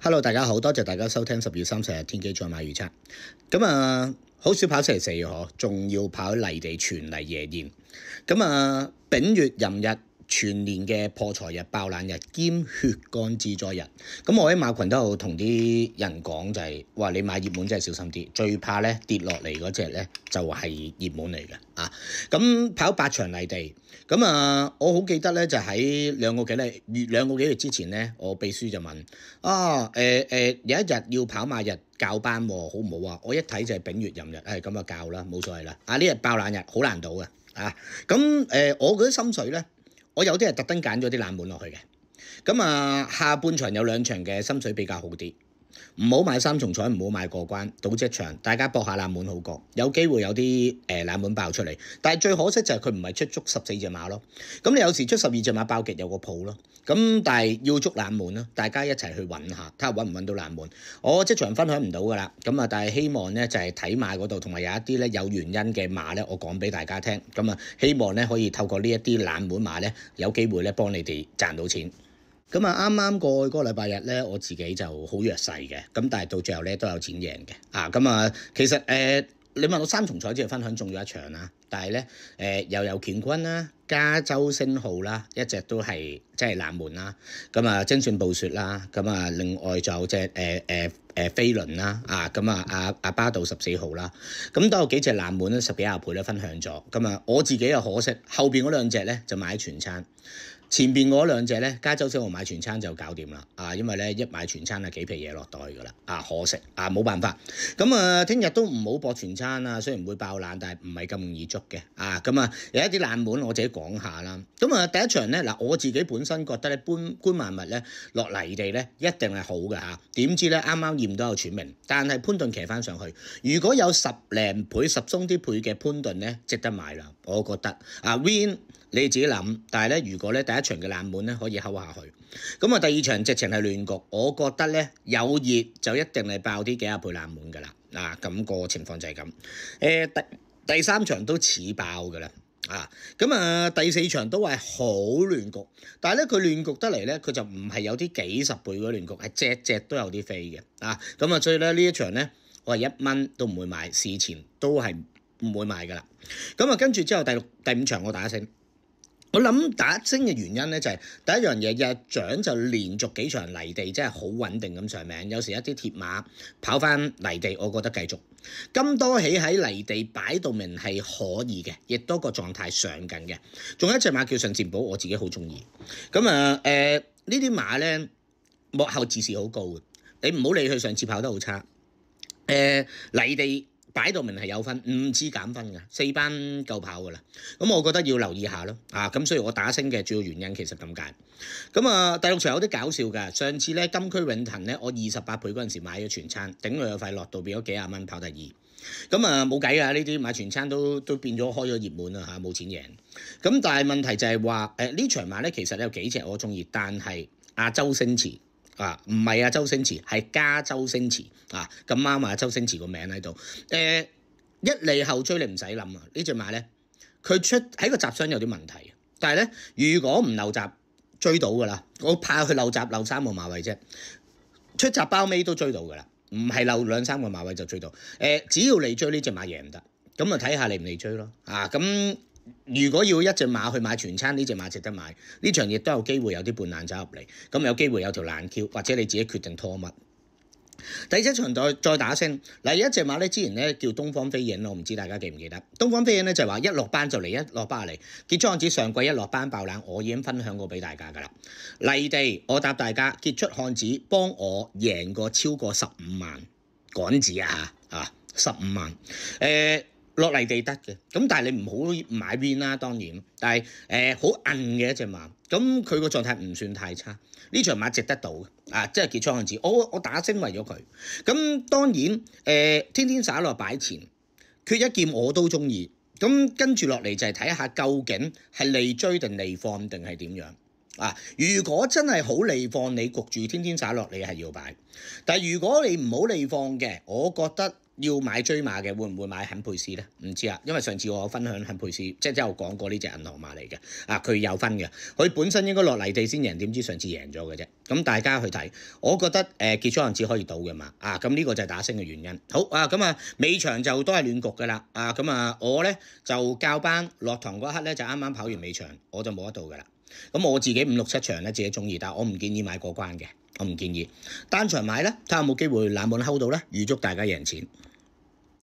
Hello， 大家好，多謝大家收聽10月30日天機賽馬預測。咁好少跑星期四嗬，仲要跑泥地全泥夜宴。咁丙月壬日全年嘅破財日、爆冷日兼血干之災日。咁我喺馬群都有同啲人講，就係話你買熱門真係小心啲，最怕咧跌落嚟嗰隻咧就係熱門嚟嘅啊。咁跑8場泥地，咁我好記得咧就喺兩個幾月之前咧，我秘書就問有一日要跑馬日教班好唔好啊？我一睇就係丙月壬日，咁就教啦，冇所謂啦。呢日爆冷日好難倒嘅啊。咁我嗰啲心水咧。我有啲係特登揀咗啲冷門落去嘅，咁下半場有2場嘅心水比較好啲，唔好買3重彩，唔好買過關，賭隻場，大家搏下冷門好過，有機會有啲冷門爆出嚟，但係最可惜就係佢唔係出足14隻馬咯，咁你有時出12隻馬爆極有個譜咯，咁但係要捉冷門咯，大家一齊去揾下，睇下揾唔揾到冷門，我即場分享唔到噶啦，咁但係希望咧就係睇馬嗰度，同埋有一啲咧有原因嘅馬咧，我講俾大家聽，咁希望咧可以透過呢一啲冷門馬咧，有機會咧幫你哋賺到錢。咁啱啱過去嗰個禮拜日咧，我自己就好弱勢嘅，咁但係到最後咧都有錢贏嘅，其實你問我3重彩只係分享中咗1場啦，但係咧又有乾坤啦、加州星號啦，一隻都係即係冷門啦，精算暴雪啦，另外仲有隻飛輪啦，阿巴道14號啦，咁都有幾隻冷門咧10幾20倍咧分享咗，我自己又可惜，後邊嗰2隻咧就買全餐。前邊嗰2隻咧，加州星號買全餐就搞掂啦，因為咧一買全餐幾皮嘢落袋噶啦，可惜冇辦法。咁聽日都唔好搏全餐啦，雖然會爆冷，但係唔係咁容易捉嘅，有一啲冷門我自己講下啦。第一場咧我自己本身覺得咧官萬物咧落泥地咧一定係好嘅嚇，點知咧啱啱驗到有傳名，但係潘頓騎翻上去，如果有10零倍10鬆啲倍嘅潘頓咧，值得買啦，我覺得Win。你自己諗，但係咧，如果咧第一場嘅冷門咧可以睺下去，第二場直情係亂局，我覺得咧有熱就一定係爆啲幾廿倍冷門噶啦，咁個情況就係咁。第3場都似爆噶啦，第4場都係好亂局，但係咧佢亂局得嚟咧，佢就唔係有啲幾十倍嗰亂局，係隻都有啲飛嘅，所以咧呢一場咧，我係1蚊都唔會買，事前都係唔會買噶啦。跟住之後第5場我打星。我諗打星嘅原因咧就係第一樣嘢，日獎就連續幾場泥地真係好穩定咁上名，有時一啲鐵馬跑翻泥地，我覺得繼續金多喜喺泥地擺到明係可以嘅，亦都個狀態上緊嘅。仲有一隻馬叫上戰寶，我自己好中意。呢啲馬咧幕後自視好高嘅，你唔好理佢上次跑得好差，泥地。擺到明係有分，唔知減分㗎，4班夠跑㗎啦。我覺得要留意下咯。咁所以我打星嘅主要原因其實咁解。第6場有啲搞笑㗎。上次咧金區永騰咧，我28倍嗰陣時買咗全餐，頂佢個肺落到變咗幾廿蚊跑第2。冇計㗎，呢啲買全餐都變咗開咗熱門啦冇錢贏。但係問題就係話呢場馬咧其實有幾隻我中意，但係亞洲星馳。唔係周星馳，係加州星馳咁啱周星馳個名喺度。一嚟後追你唔使諗呢隻馬咧，佢出喺個閘箱有啲問題，但係咧如果唔漏閘追到噶啦，我怕佢漏閘漏3個馬位啫，出閘包尾都追到噶啦，唔係漏2、3個馬位就追到。只要你追呢隻馬贏唔得，咁睇下你唔嚟追咯。咁。如果要一隻馬去買全餐，呢隻馬值得買，呢場亦都有機會有啲半冷走入嚟，咁有機會有條冷 Q， 或者你自己決定拖乜。第7場再打星，有一隻馬咧，之前咧叫東方飛影，我唔知大家記唔記得？東方飛影咧就係話一落班就嚟，一落班嚟。結束漢子上季一落班爆冷，我已經分享過俾大家噶啦。泥地我答大家，結出漢子幫我贏過超過15萬港紙15萬。落泥地得嘅，咁但係你唔好買 win 啦，當然，但係好硬嘅一隻馬，咁佢個狀態唔算太差，呢場馬值得到即係結倉漢子，我打星為咗佢，咁當然天天灑落擺前，缺一劍我都中意，咁跟住落嚟就係睇下究竟係利追定利放定係點樣。如果真係好利放，你焗住天天灑落，你係要擺，但係如果你唔好利放嘅，我覺得要買追馬嘅，會唔會買肯佩斯咧？唔知啊，因為上次我分享肯佩斯，即係我講過呢隻銀行馬嚟嘅，佢有分嘅，佢本身應該落泥地先贏，點知上次贏咗嘅啫。咁大家去睇，我覺得結咗陣時可以賭嘅嘛，咁呢個就係打升嘅原因。好咁尾場就都係亂局㗎啦，我咧就教班落堂嗰刻咧就啱啱跑完尾場，我就冇得賭㗎啦。咁我自己5、6、7場咧自己中意，但係我唔建議買過關嘅，我唔建議單場買咧，睇下有冇機會冷門 hold 到咧，預祝大家贏錢。